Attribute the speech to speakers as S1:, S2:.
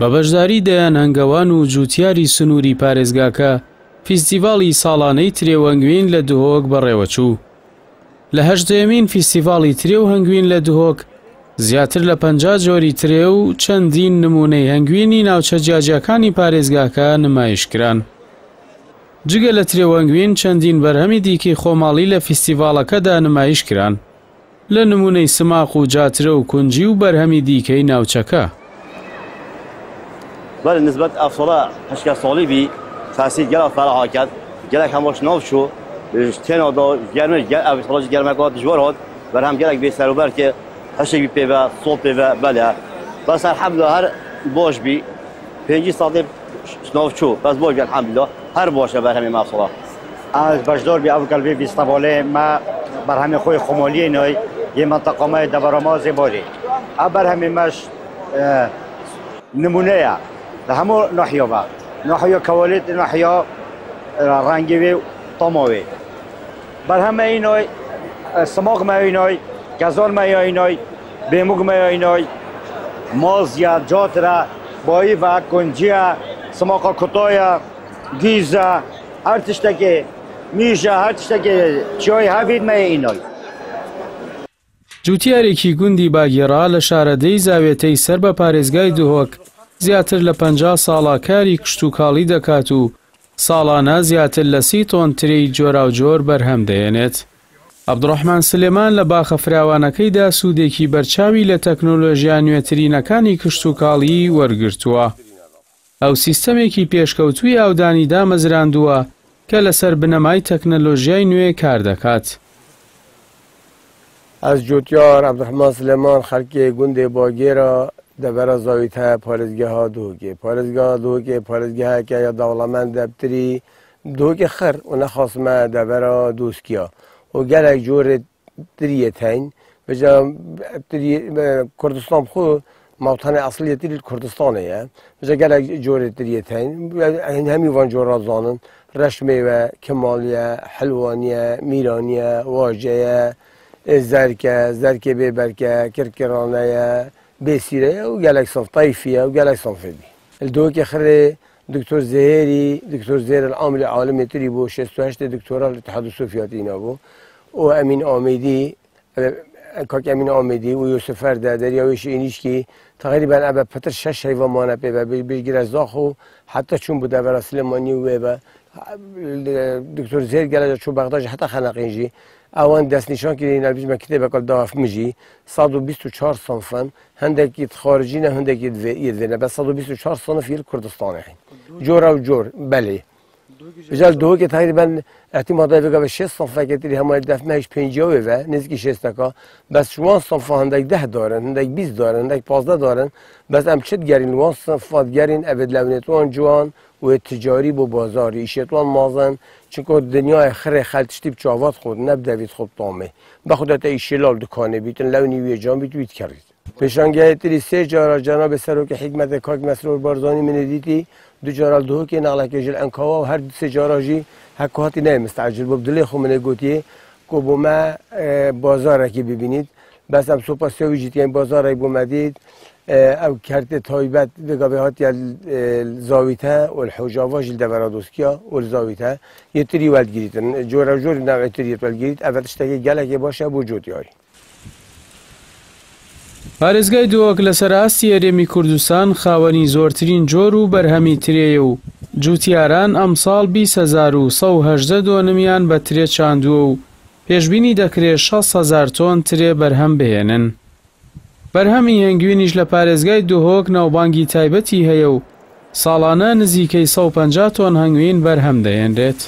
S1: بە بەشداری دەیان هەنگەوان و جوتیاری سنووری پارێزگاکە فیستیڤاڵی ساڵانەی ترێ و هەنگوین لە دهۆک بەڕێوەچوو. لە 8مین فیستیڤاڵی ترێ و هەنگوین لە دهۆک زیاتر لە 50 جۆری ترێ و چەندین نمونەی هەنگوینی ناوچە جیاجیەکانی پارێزگاکە نمایشکران. جگە لە ترێ و هەنگوین چەندین بەرهەمی دیکەی خۆماڵی لە فیستیڤاڵەکەدا نمایشکران، لە نمونەی سماق و جاترە و کونجی و بەرهەمی دیکەی ناوچەکە.
S2: بەڵێ نسبەت ئەفسەڵە هەشکە ساڵی بی تاسیل گەلە فەرەها کرد، گەلێک هەمووش ناو چوو تێنەوەدا گەرمش ئەوسەڵەی گەرمەکەوە دژوار هات بەرهەم گەلێک بێ سەروبەر کە هەشێکی پێوە سۆڵ پێوە بەلە بەس ئەلحەمدولە هەر بۆش بی 5 ساڵێ ناو چوو بەس بۆش بی ئەلحەمدولە هەر باشە بەرهەمی مافسەڵە.
S3: از بەشدار بی ئەو گەلبێ فیستیڤالێ ما بەرهەمی خۆی خۆمالیێنەوەی یە منتەقەمای دەبەرەما زێبۆری ئە بەرهەمی مەش نمونەیە لە هەموو ناحیەوە ناحیە کەوالێت ناحیە ڕەنگیوێ و تەماوێ بەرهەمە ئینۆی سماق مەوینۆی گەزۆر مەیۆینۆی بێموگ مەیۆینۆی مازیە جاترە باییڤە کونجیە سماقە کوتۆیە گیزە هەر تشتێکی میژە هەر تشتێکی چیۆی هەڤید مەیۆینۆی.
S1: جوتیارێکی گوندی باگێڕا لە شارەدەی زاوێتەی سەر بە پارێزگای دهۆک زیاتر لە 50 ساڵا کاری کشت و کاڵی دەکات و ساڵانە زیاتر لە 30 تۆن ترێی جۆرا و جۆر بەرهەم دەێنێت. عەبدوڕەحمان سلێمان لە باخە فراوانەکەیدا سوودێکی بەرچاوی لە تەکنۆلۆژیا نوێترینەکانی کشت و کاڵی وەرگرتووە. ئەو سیستەمێکی پێشکەوتووی ئاودانی دامەزراندووە کە لەسەر بنەمای تەکنۆلۆژیای نوێ کار دەکات.
S4: از جوتیار عەبدوڕەحمان سلێمان خەڵکی گوندێ باگێرە دەبەرە زاویتە پارێزگەها دهۆکێ پارێزگەها دهۆکێ پارێزگەهەکە یا دەوڵەمەند دەبتری دهۆکێ خڕ و نەخاسمە دەبەرە دۆسکیا و گەلێک جۆرێ تریەت هەین بەجا کوردستان خۆ ماوتانە ئەسڵیە تری کوردستانەیە بەجا گەلێک جۆرێ تریەت هەین هەمی وان جۆرە زانن ڕەشمێوە کەماڵیە حلوانیە میرانیە واژەیە زەرکە زەرکێ بێبەرکە کرکرانەیە بێسیرەیە و گەلێک سەف تایفیە و گەلێک سەفێبی دۆکێ خڕێ دکتۆر زێهێری دکتۆر زێر العاملی عالمی تری بۆ 68 دکتۆرا لە اتحاد السۆڤیەتینا بوو و ئەمین ئامێدی کاک ئەمین ئامێدی و یوسف فەردە دەریاوێشی ئینیشکی تقریبا ئەبە پەتر 6 هەیڤەمانە پێ بە بێگیرە زاخ و حتا چوون بوو دەبەرە سلێمانی وێ بە دکتۆر زێر گەلەجە چوو بەغداژ حتا خەنەقینژی ئەوان دەستنیشان کردین نەبیژمە کتێبەکە داف مژی 124 صنفن هەندێکی خارجینە هەندێکی دێنە بە 124 صنف یل کوردستانی هەین جۆرە و جۆر بەلێ بژال دهۆکێ تقریبا احتیماڵی بگە بە 6 صنفێکی تری هەمووی دەفمەش 50 نزیکی 6ەکە بەس شوان صنف هەندێک 10 دارن هەندێک 20 دارن هەندێک 15 دارن بەس ئەم چت گەرین وان صنفات گەرین ئەبێت لەونێتوان جوان و تجاری بۆ بازاری ئیشێتوان مازن چونکە دنیای خڕێ خەلتشتی بچاوات خۆت نەبدەویت خۆب تامێ بەخودەتە ئیشێلال دکانێ بیتن لەونی وێجان بیت ویت کردیت پێشانگەی تری سێ جارە جەنابێ سەرۆکی حیکمەتە کاک مەسرور بارزانی منێ دیتی دو جارە دهۆکێ ناڵەکێ ژل ئەنکاوا و هەر سێ جاراژی هەکو هاتی نایە مستعجل بۆ دلێ خۆ منێ گوتیێ کۆ بۆ مە بازارێکی ببینیت بەس ئەم سوپاسیاوی ژیتیان بازارێک بۆ مەدیت ئەو کارتێ تایبەت دەگەبێ هاتیە زاویتە و الحوجاوا ژل دەبەرە دۆسکیا و زاویتە یەتری وەلگیریتن جۆرە جۆری ناوێتریت وەلگیریت ئەڤە تشتێکی گەلێکی باشە بۆ جۆتیاری.
S1: پارێزگای دهۆک لە سەراستی هەرێمی کوردستان خاوەنی زۆرترین جۆر و بەرهەمی ترێیە و جوتیاران ئەمساڵ 20,118 دۆنمیان بە ترێ چاندووە و پێشبینی دەکرێت 6,000 تۆن ترێ بەرهەم بهێنن. بەرهەمی هەنگوینیش لە پارێزگای دهۆک ناوبانگی تایبەتی هەیە و ساڵانە نزیکەی 150 تۆن هەنگوین بەرهەم دەهێنرێت.